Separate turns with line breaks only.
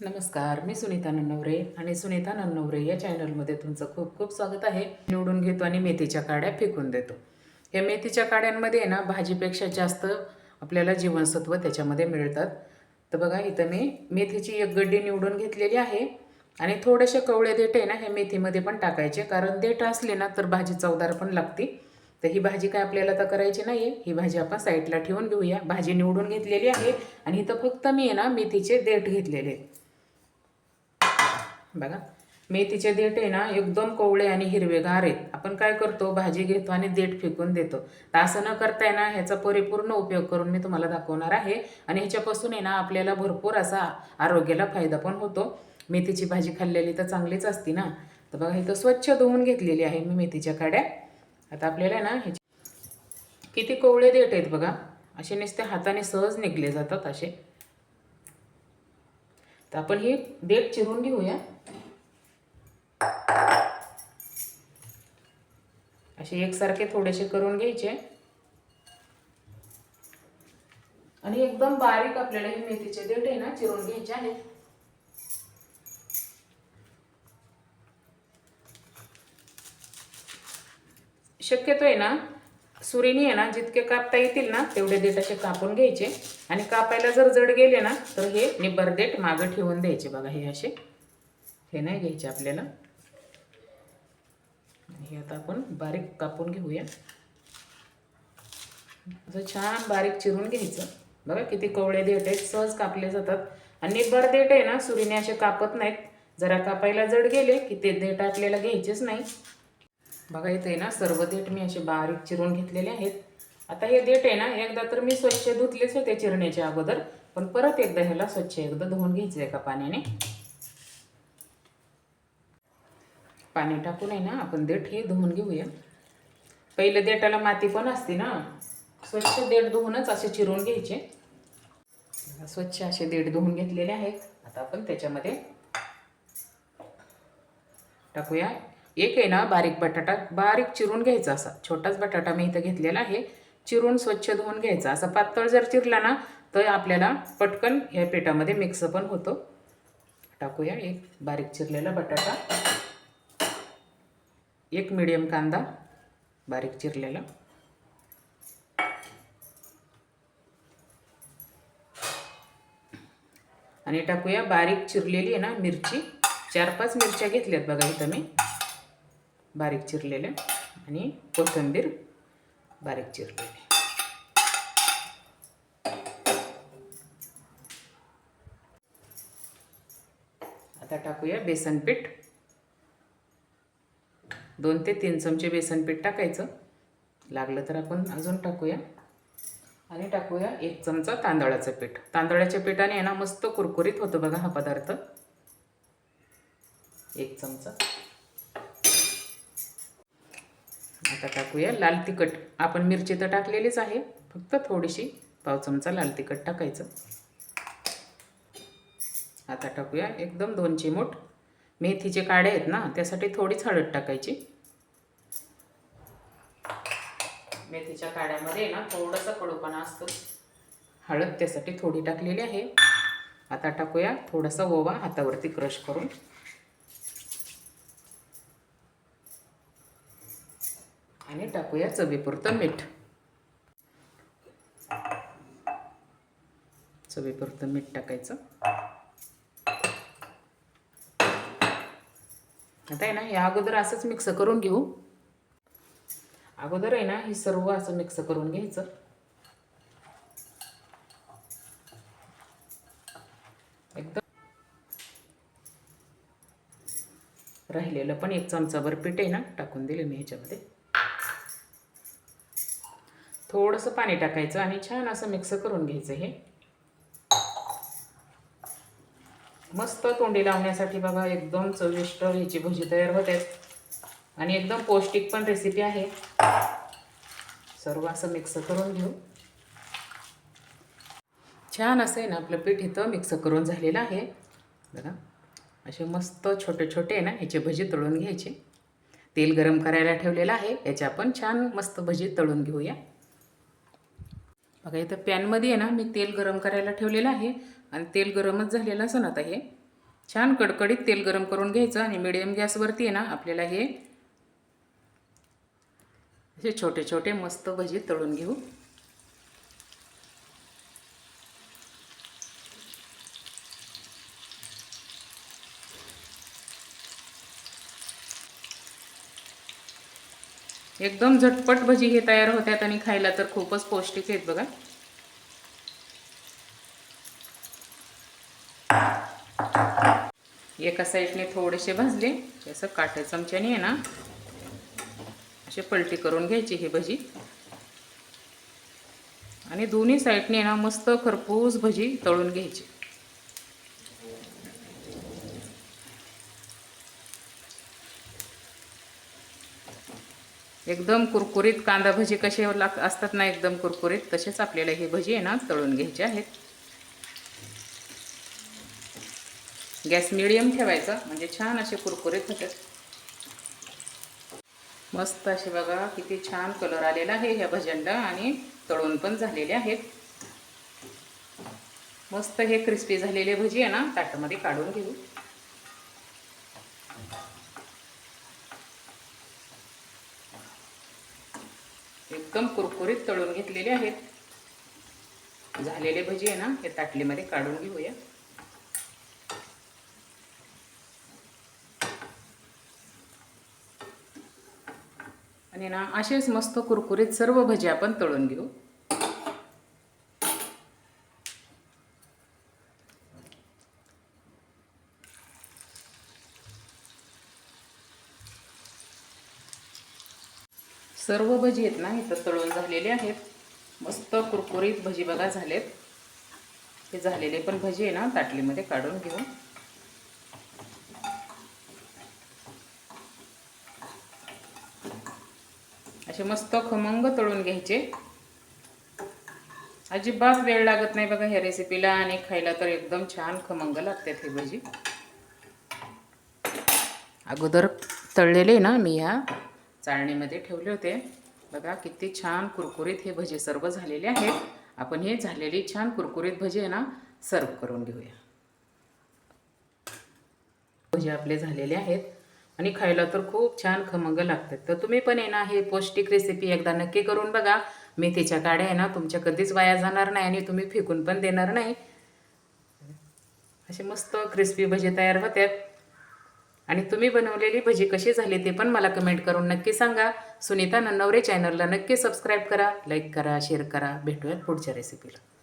नमस्कार, मी सुनीता नन्नवरे आणि सुनीता नन्नवरे या चॅनलमध्ये तुमचं खूप खूप स्वागत आहे. निवडून घेतो आणि मेथीच्या काड्या फेकून देतो. या मेथीच्या काड्यांमध्ये ना भाजीपेक्षा जास्त आपल्याला जीवनसत्व त्याच्यामध्ये मिळतात. तर बघा इथं मी मेथीची एक गड्डी निवडून घेतलेली आहे आणि थोडेसे कवळे देठ आहे ना हे मेथीमध्ये पण टाकायचे, कारण देठ असले ना तर भाजी चवदार पण लागते. तर ही भाजी काय आपल्याला तर करायची नाही आहे, ही भाजी आपण साईडला ठेवून घेऊया. भाजी निवडून घेतलेली आहे आणि इथं फक्त मी आहे ना मेथीचे देठ घेतलेले आहेत. बघा मेथीचे देठ आहे ना एकदम कोवळे आणि हिरवेगार आहेत. आपण काय करतो, भाजी घेतो आणि देठ फेकून देतो. तर असं न करता ना ह्याचा परिपूर्ण उपयोग करून मी तुम्हाला दाखवणार आहे आणि ह्याच्यापासून आहे ना आपल्याला भरपूर असा आरोग्याला फायदा पण होतो. मेथीची भाजी खाल्लेली तर चांगलीच असते ना. तर बघा इथं स्वच्छ धुवून घेतलेली आहे मी मेथीच्या काड्या. आता आपल्याला ना ह्याची किती कोवळे देठ आहेत बघा, असे नुसते हाताने सहज निघले जातात असे. तर आपण हे देठ चिरून घेऊया. असे एकसारखे थोडेसे करून घ्यायचे आणि एकदम बारीक आपल्याला हे मेथीचे देठ आहे ना चिरून घ्यायचे आहेत. शक्यतो आहे ना सुरीने आहे ना जितके कापता येतील ना तेवढे देठ असे कापून घ्यायचे आणि कापायला जर जड गेले ना तर हे निब्बर देठ मागं ठेवून द्यायचे. बघा हे असे, हे नाही घ्यायचे आपल्याला. हे आता आपण बारीक कापून घेऊया. असं छान बारीक चिरून घ्यायचं. बघा किती कवळे देठ आहेत, सहज कापले जातात आणि निब्बर देठ आहे ना सुरीने असे कापत नाहीत. जरा कापायला जड गेले की ते देठ आपल्याला घ्यायचेच नाही. बघा इथे ना सर्व देठ मी असे बारीक चिरून घेतलेले आहेत. आता हे देठ आहे ना एकदा तर मी स्वच्छ धुतलेच होते चिरण्याच्या अगोदर, पण परत एकदा ह्याला स्वच्छ एकदा धुवून घ्यायचं एका पाण्याने. पाणी टाकून आहे ना आपण देठ हे धुवून घेऊया. पहिलं देठाला माती पण असते ना, स्वच्छ देठ धुवूनच असे चिरून घ्यायचे. स्वच्छ असे देठ धुवून घेतलेले आहेत. आता आपण त्याच्यामध्ये टाकूया एक आहे ना बारीक बटाटा, बारीक चिरून घ्यायचा. असा छोटाच बटाटा मी इथं घेतलेला आहे. चिरून स्वच्छ धुवून घ्यायचा. असा पातळ जर चिरला ना तर आपल्याला पटकन ह्या पिठामध्ये मिक्स पण होतो. टाकूया एक बारीक चिरलेला बटाटा, एक मीडियम कांदा बारीक चिरलेला, आणि टाकूया बारीक चिरलेली आहे ना मिरची. 4-5 मिरच्या घेतल्यात बघा इथं मी बारीक चिरलेल्या, आणि कोथिंबीर बारीक चिरलेली. आता टाकूया बेसन पीठ. 2 ते 3 चमचे बेसन पीठ टाकायचं. लागलं तर आपण अजून टाकूया. आणि टाकूया 1 चमचा तांदळाचं पीठ. तांदळाच्या पिठाने आहे ना मस्त कुरकुरीत होतं बघा हा पदार्थ. 1 चमचा. आता टाकूया लाल तिखट. आपण मिरची तर टाकलेलीच आहे, फक्त थोडीशी पाव चमचा लाल तिखट टाकायचं. आता टाकूया एकदम 2 चिमूट. मेथीचे काडे आहेत ना त्यासाठी थोडीच हळद टाकायची. मेथीच्या काड्यामध्ये ना थोडासा कडूपणा असतो, हळद त्यासाठी थोडी टाकलेली आहे. आता टाकूया थोडासा ओवा हातावरती क्रश करून. आणि टाकूया चवीपुरतं मीठ. चवीपुरतं मीठ टाकायचं. आता आहे ना या अगोदर असंच मिक्स करून घेऊ. अगोदर आहे ना हे सर्व असं मिक्स करून घ्यायचं. एकदम राहिलेलं पण 1 चमचाभर पीठ आहे ना टाकून दिले मी ह्याच्यामध्ये. थोडंसं पाणी टाकायचं आणि छान असं मिक्स करून घ्यायचं. हे मस्त तोंडी लावण्यासाठी बघा एकदम चविष्ट ह्याची भजी तयार होते आणि एकदम पौष्टिक पण रेसिपी आहे. सर्व असं मिक्स करून घेऊ. छान असं आहे ना आपलं पीठ इथं मिक्स करून झालेलं आहे बघा. असे मस्त छोटे छोटे आहे ना ह्याचे भजी तळून घ्यायचे. तेल गरम करायला ठेवलेलं आहे, याच्या आपण छान मस्त भजी तळून घेऊया. बघा इथं पॅनमध्ये आहे ना मी तेल गरम करायला ठेवलेलं आहे आणि तेल गरमच झालेलं असं ना आता हे छान कडकडीत तेल गरम करून घ्यायचं आणि मिडियम गॅसवरती आहे ना आपल्याला हे असे छोटे छोटे मस्त भजी तळून घेऊ. एकदम झटपट भजी हे तयार होतात आणि खायला तर खूपच पौष्टिक आहेत बघा. एका साईडने थोडेसे भाजले असं काट्या चमच्याने आहे ना असे पलटी करून घ्यायची ही भजी आणि दोन्ही साईडने ना मस्त खरपूस भजी तळून घ्यायची. एकदम कुरकुरीत कांदा भजी कसे असतात ना एकदम कुरकुरीत तसेच आपल्याला ही भजी आहे ना तळून घ्यायची आहेत. गॅस मिडियम ठेवायचा म्हणजे छान असे कुरकुरीत होतात. मस्त असे बघा किती छान कलर आलेला आहे ह्या भज्यांना आणि तळून पण झालेले आहेत. मस्त हे क्रिस्पी झालेले भजी आहे ना ताटामध्ये काढून घेऊ. एकदम कुरकुरीत तळून घेतलेले आहेत. झालेले भजी आहे ना हे ताटलीमध्ये काढून घेऊया. आणि ना असेच मस्त कुरकुरीत सर्व भजी आपण तळून घेऊ. सर्व भजी आहेत ना इथं तळून झालेले आहेत. मस्त कुरकुरीत भजी बघा झालेत. हे झालेले पण भजी आहे ना ताटलीमध्ये काढून घेऊ. असे मस्त खमंग तळून घ्यायचे. अजिबात वेळ लागत नाही बघा ह्या रेसिपीला आणि खायला तर एकदम छान खमंग लागतात हे भजी. अगोदर तळलेले ना मी ह्या चाळणीमध्ये ठेवले होते बघा किती छान कुरकुरीत हे भजी सर्व झालेले आहेत. आपण हे झालेली छान कुरकुरीत भजी आहे ना सर्व करून घेऊया. भजी आपले झालेले आहेत आणि खायला तर खूप छान खमंग लागतात. तर तुम्ही पण आहे ना हे पौष्टिक रेसिपी एकदा नक्की करून बघा. मेथीच्या काड्या आहे ना तुमच्या कधीच वाया जाणार नाही आणि तुम्ही फेकून पण देणार नाही. असे मस्त क्रिस्पी भजी तयार होतात. आणि तुम्ही बनवलेली भजी कशी झाली ते पण मला कमेंट करून नक्की सांगा. सुनीता नन्नवरे चॅनलला नक्की सबस्क्राईब करा, लाईक करा, शेअर करा. भेटूयात पुढच्या रेसिपीला.